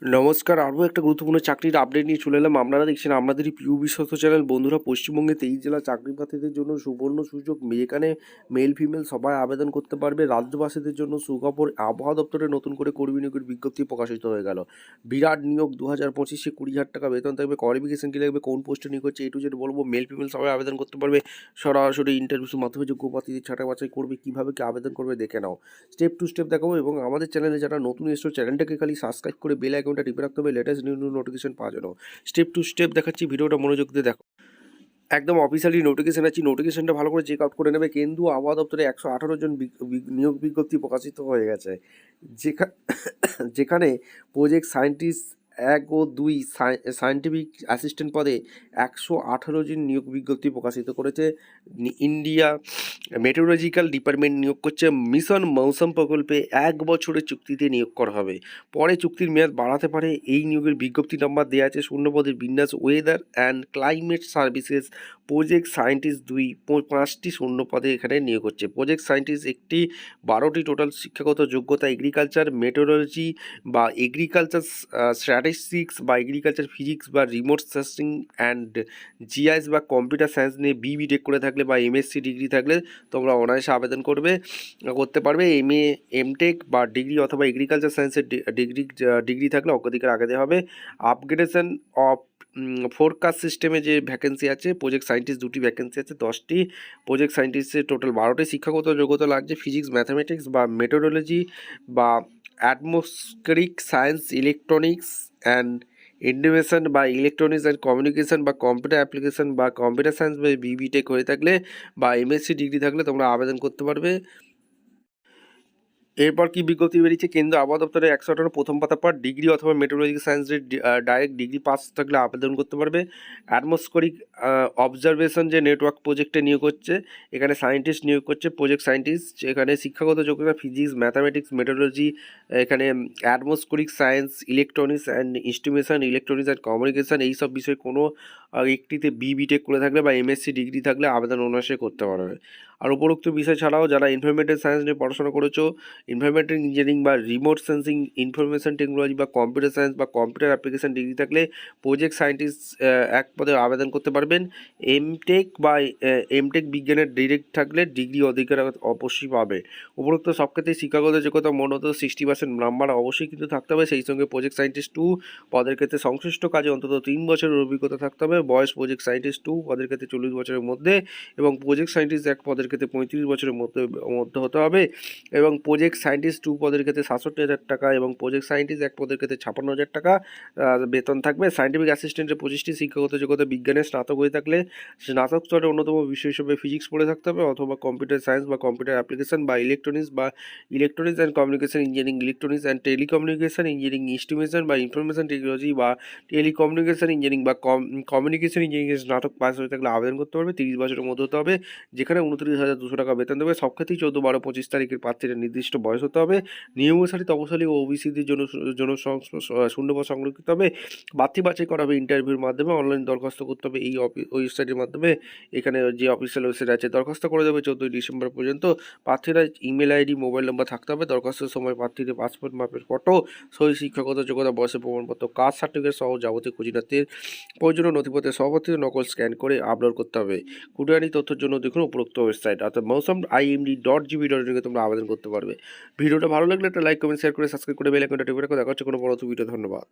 নমস্কার, আরও একটা গুরুত্বপূর্ণ চাকরির আপডেট নিয়ে চলে এলাম। আপনারা দেখছেন আপনাদেরই প্রিয় বিশ্বস্ত চ্যানেল। বন্ধুরা, পশ্চিমবঙ্গে 23 জেলা চাকরি প্রার্থীদের জন্য সুবর্ণ সুযোগ। যেখানে মেল ফিমেল সবাই আবেদন করতে পারবে। রাজ্যবাসীদের জন্য সুখবর, আবহাওয়া দপ্তরে নতুন করে কর্মী নিয়োগের বিজ্ঞপ্তি প্রকাশিত হয়ে গেল। বিরাট নিয়োগ, 2025-এ 20,000 টাকা বেতন থাকবে। কোয়ালিফিকেশন কী লাগবে, কোন পোস্টে নিয়োগ হচ্ছে, এ টু জেড বলবো। মেল ফিমেল সবাই আবেদন করতে পারবে। সরাসরি ইন্টারভিউর মাধ্যমে যোগ্য প্রার্থীদের ছাঁটাই বাছাই করবে। কীভাবে কি আবেদন করবে দেখে নাও, স্টেপ টু স্টেপ দেখাবো। এবং আমাদের চ্যানেলে যারা নতুন এসেছো, চ্যানেলটাকে খালি সাবস্ক্রাইব করে বেল আইকনটা টিপে রাখতে হবে লেটেস্ট নিউ নোটিফিকেশন পাওয়ার জন্য। স্টেপ টু স্টেপ দেখাচ্ছি, ভিডিওটা মনোযোগ দিয়ে দেখো। একদম অফিসিয়ালি নোটিফিকেশন আছে, নোটিফিকেশনটা ভালো করে চেক আউট করে নেবে। কেন্দ্রীয় আবহাওয়া দপ্তরে 118 জন নিয়োগ বিজ্ঞপ্তি প্রকাশিত হয়ে গেছে। যেখানে প্রজেক্ট সায়েন্টিস্ট 1 ও 2 সায়েন্টিফিক অ্যাসিস্ট্যান্ট পদে 118 জন নিয়োগ বিজ্ঞপ্তি প্রকাশিত করেছে। ইন্ডিয়া মেটেরোলজিক্যাল ডিপার্টমেন্ট নিয়োগ করছে। মিশন মৌসুম প্রকল্পে 1 বছরের চুক্তিতে নিয়োগ করা হবে। পরে চুক্তির মেয়াদ বাড়াতে পারে। এই নিয়োগের বিজ্ঞপ্তি নাম্বার দেওয়া আছে। শূন্যপদের বিন্যাস weather and climate services project scientist 2, 5টি শূন্য পদে এখানে নিয়োগ হচ্ছে। প্রজেক্ট সায়েন্টিস্ট 1টি, 12টি টোটাল শিক্ষাগত যোগ্যতা এগ্রিকালচার, মেটেরোলজি বা এগ্রিকালচার স্ট্যাটিস্টিক্স বা এগ্রিকালচার ফিজিক্স বা রিমোট সেন্সিং অ্যান্ড জিআইএস বা কম্পিউটার সায়েন্স নিয়ে বিটেক করে থাকলে বা এমএসসি ডিগ্রি থাকলে তোমরা অনায়াসে আবেদন করতে পারবে। এমএ, এমটেক বা ডিগ্রি অথবা এগ্রিকালচার সায়েন্সের ডিগ্রি থাকলে অগ্রাধিকার আগে দেওয়া হবে। আপগ্রেডেশন অফ ফোরকাস্ট সিস্টেমে যে ভ্যাকেন্সি আছে, প্রজেক্ট সায়েন্টিস্ট 2টি ভ্যাকেন্সি আছে, 10টি। প্রজেক্ট সায়েন্টিস্টের টোটাল 12টি শিক্ষাগত যোগ্যতা লাগছে। ফিজিক্স, ম্যাথামেটিক্স বা মেটোডোলজি বা atmospheric science, electronics and intimation বা ইলেকট্রনিক্স অ্যান্ড কমিউনিকেশন বা কম্পিউটার অ্যাপ্লিকেশন বা কম্পিউটার সায়েন্স বা বিটেক হয়ে থাকলে বা এমএসসি ডিগ্রি থাকলে তোমরা আবেদন করতে পারবে। এরপর কি বিজ্ঞপ্তি বেরিয়েছে, কেন্দ্র আবহাওয়া দপ্তরে 118 প্রথম পাতা পর ডিগ্রি অথবা মেট্রোলজিক্যাল সায়েন্সের ডাইরেক্ট ডিগ্রি পাস থাকলে আবেদন করতে পারবে। অ্যাটমসফেরিক অবজারভেশন যে নেটওয়ার্ক প্রজেক্টে নিয়োগ হচ্ছে, এখানে সায়েন্টিস্ট নিয়োগ করছে। প্রজেক্ট সায়েন্টিস্ট এখানে শিক্ষাগত যোগ্যতা ফিজিক্স, ম্যাথামেটিক্স, মেট্রোলজি, এখানে atmospheric science, electronics and instrumentation, electronics and communication, এইসব বিষয়ে কোনো একটিতে বিটেক করে থাকলে বা এমএসসি ডিগ্রি থাকলে আবেদন অনায়াসে করতে পারবে। আর উপরোক্ত বিষয় ছাড়াও যারা এনভায়রনমেন্টাল সায়েন্স নিয়ে পড়াশোনা করেছো, এনভায়রনমেন্টাল ইঞ্জিনিয়ারিং বা রিমোট সেন্সিং, ইনফরমেশন টেকনোলজি বা কম্পিউটার সায়েন্স বা কম্পিউটার অ্যাপ্লিকেশন ডিগ্রি থাকলে প্রজেক্ট সায়েন্টিস্ট 1 পদে আবেদন করতে পারবেন। এমটেক বিজ্ঞানের ডিরেক্ট থাকলে ডিগ্রি অধিকার অবশ্যই পাবে। উপরোক্ত সব ক্ষেত্রে শিক্ষাগত যোগ্যতা মূলত 60% নাম্বার অবশ্যই কিন্তু থাকতে হবে। সেই সঙ্গে প্রজেক্ট সায়েন্টিস্ট 2 পদের ক্ষেত্রে সংশ্লিষ্ট কাজে অন্তত 3 বছরের অভিজ্ঞতা থাকতে হবে। বয়স প্রজেক্ট সায়েন্টিস্ট 2 পদের ক্ষেত্রে 40 বছরের মধ্যে এবং প্রজেক্ট সায়েন্টিস্ট 1 পদের ক্ষেত্রে 35 বছরের মধ্যে হতে হবে। এবং প্রজেক্ট সায়েন্টিস্ট 2 পদের ক্ষেত্রে 67,000 টাকা এবং প্রজেক্ট সায়েন্টিস্ট 1 পদের ক্ষেত্রে 56,000 টাকা বেতন থাকবে। সায়েন্টিফিক অ্যাসিস্ট্যান্টের 25টি শিক্ষাগত যোগ্যতা বিজ্ঞানের স্নাতক হয়ে থাকলে স্নাতক স্তরের অন্যতম বিষয় হিসেবে ফিজিক্স পড়ে থাকতে হবে অথবা কম্পিউটার সায়েন্স বা কম্পিউটার অ্যাপ্লিকেশন বা electronics and communication engineering, electronics and telecommunication engineering, instrumentation বা ইনফরমেশন টেকনোলজি বা টেলিকমিউনিকেশন ইঞ্জিনিয়ারিং বা কমিউনিকেশন ইঞ্জিনিয়ারিং স্নাতক পাস হয়ে থাকলে আবেদন করতে পারবে। 30 বছরের মধ্যে হতে হবে। যেখানে 29,200 টাকা বেতন দেবে। সব ক্ষেত্রেই 14, 12, 25 তারিখের প্রার্থীরা নির্দিষ্ট বয়স হতে হবে। নিয়মানুসারে তপশিলি ও ওবিসিদের জন্য শূন্যপদ সংরক্ষিত হবে। প্রার্থী বাছাই করা হবে ইন্টারভিউর মাধ্যমে। অনলাইন দরখাস্ত করতে হবে এই ওয়েবসাইটের মাধ্যমে। এখানে যে অফিসিয়াল ওয়েবসাইট আছে, দরখাস্ত করে দেবে 14 ডিসেম্বর পর্যন্ত। প্রার্থীরা ইমেল আইডি, মোবাইল নাম্বার থাকতে হবে। দরখাস্তের সময় প্রার্থীদের পাসপোর্ট মাপের ফটো, সই, শিক্ষাগত যোগ্যতা, বয়সের প্রমাণপত্র, কাস্ট সার্টিফিকেট সহ যাবতীয় খুঁটিনাটির প্রয়োজনীয় নথিপত্রের সহপাঠীর নকল স্ক্যান করে আপলোড করতে হবে। খুঁটিনাটি তথ্যের জন্য দেখুন উপরোক্ত ওয়েবসাইট অর্থাৎ mousamimd.gb.in তোমরা আবেদন করতে পারবে। ভিডিওটা ভালো লাগলে একটা লাইক, কমেন্ট, শেয়ার করে সাবস্ক্রাইব করে বেল আইকনটা টিপে রাখো। দেখা হচ্ছে কোনো পরবর্তী ভিডিও। ধন্যবাদ।